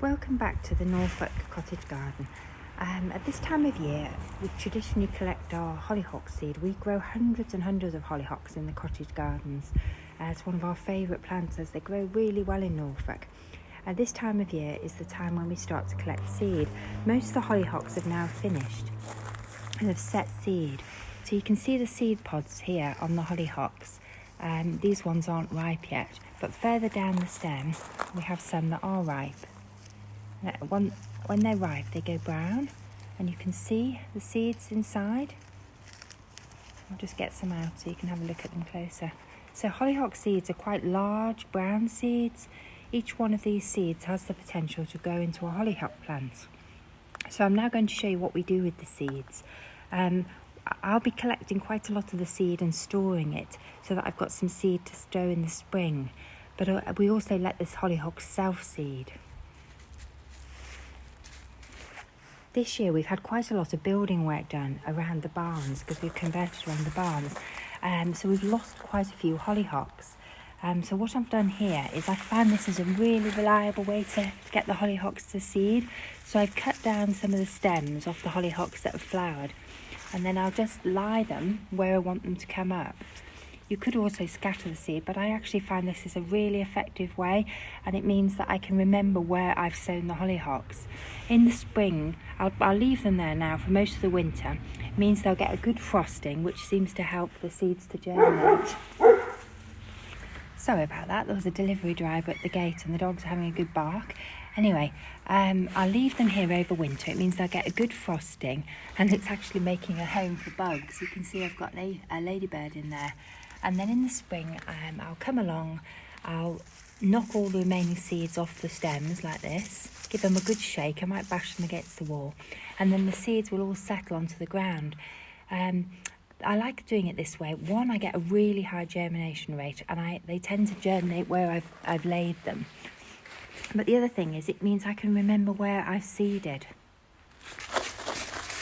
Welcome back to the Norfolk cottage garden. At this time of year, we traditionally collect our hollyhock seed. We grow hundreds and hundreds of hollyhocks in the cottage gardens. It's one of our favourite plants as they grow really well in Norfolk. At this time of year is the time when we start to collect seed. Most of the hollyhocks have now finished and have set seed. So you can see the seed pods here on the hollyhocks. These ones aren't ripe yet, but further down the stem we have some that are ripe. When they're ripe, they go brown, and you can see the seeds inside. I'll just get some out so you can have a look at them closer. So hollyhock seeds are quite large brown seeds. Each one of these seeds has the potential to grow into a hollyhock plant. So I'm now going to show you what we do with the seeds. I'll be collecting quite a lot of the seed and storing it so that I've got some seed to stow in the spring. But we also let this hollyhock self-seed. This year we've had quite a lot of building work done around the barns because we've converted around the barns. So we've lost quite a few hollyhocks. So what I've done here is I found this is a really reliable way to get the hollyhocks to seed. So I've cut down some of the stems off the hollyhocks that have flowered, and then I'll just lie them where I want them to come up. You could also scatter the seed, but I actually find this is a really effective way, and it means that I can remember where I've sown the hollyhocks. In the spring, I'll leave them there now for most of the winter. It means they'll get a good frosting, which seems to help the seeds to germinate. Sorry about that, there was a delivery driver at the gate and the dogs are having a good bark. Anyway, I'll leave them here over winter. It means they'll get a good frosting, and it's actually making a home for bugs. You can see I've got a ladybird in there. And then in the spring, I'll come along, I'll knock all the remaining seeds off the stems like this, give them a good shake. I might bash them against the wall, and then the seeds will all settle onto the ground. I like doing it this way. One, I get a really high germination rate, and they tend to germinate where I've laid them. But the other thing is it means I can remember where I've seeded.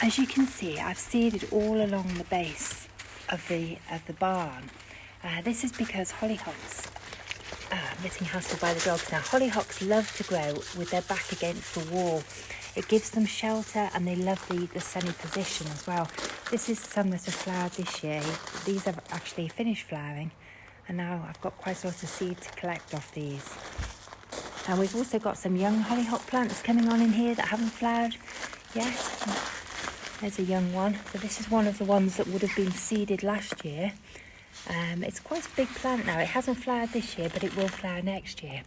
As you can see, I've seeded all along the base of the barn. This is because hollyhocks, I'm getting hassled by the dogs now. Hollyhocks love to grow with their back against the wall. It gives them shelter, and they love the sunny position as well. This is some that have flowered this year. These have actually finished flowering, and now I've got quite a lot of seed to collect off these. And we've also got some young hollyhock plants coming on in here that haven't flowered yet. There's a young one. So this is one of the ones that would have been seeded last year. It's quite a big plant now. It hasn't flowered this year, but it will flower next year.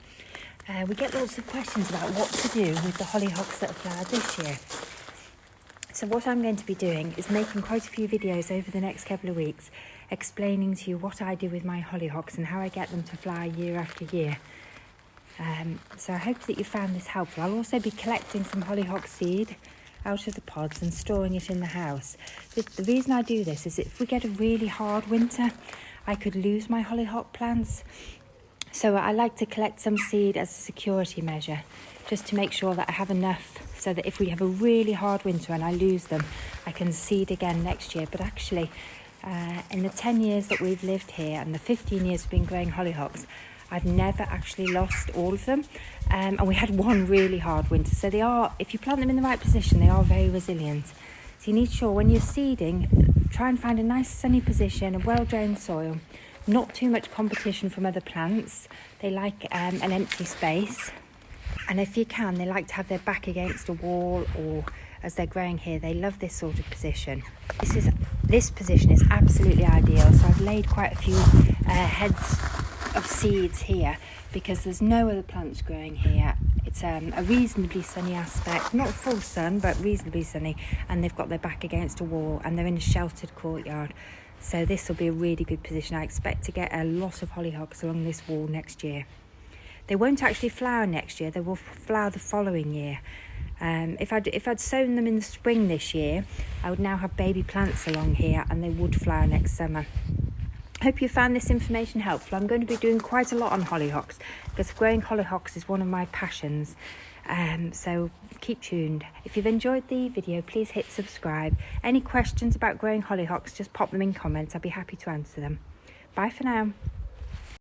We get lots of questions about what to do with the hollyhocks that have flowered this year. So what I'm going to be doing is making quite a few videos over the next couple of weeks, explaining to you what I do with my hollyhocks and how I get them to flower year after year. So I hope that you found this helpful. I'll also be collecting some hollyhock seed out of the pods and storing it in the house. The reason I do this is if we get a really hard winter, I could lose my hollyhock plants. So I like to collect some seed as a security measure, just to make sure that I have enough so that if we have a really hard winter and I lose them, I can seed again next year. But actually, in the 10 years that we've lived here and the 15 years we've been growing hollyhocks, I've never actually lost all of them, and we had one really hard winter. So they are, if you plant them in the right position, they are very resilient. So you need to, when you're seeding, try and find a nice sunny position, a well-drained soil, not too much competition from other plants. They like an empty space, and if you can, they like to have their back against a wall, or as they're growing here, they love this sort of position. This position is absolutely ideal. So I've laid quite a few heads of seeds here because there's no other plants growing here. It's a reasonably sunny aspect, not full sun, but reasonably sunny, and they've got their back against a wall and they're in a sheltered courtyard. So this will be a really good position. I expect to get a lot of hollyhocks along this wall next year. They won't actually flower next year, they will flower the following year. If I'd sown them in the spring this year, I would now have baby plants along here and they would flower next summer. Hope you found this information helpful. I'm going to be doing quite a lot on hollyhocks because growing hollyhocks is one of my passions. So keep tuned. If you've enjoyed the video, please hit subscribe. Any questions about growing hollyhocks, just pop them in comments. I'll be happy to answer them. Bye for now.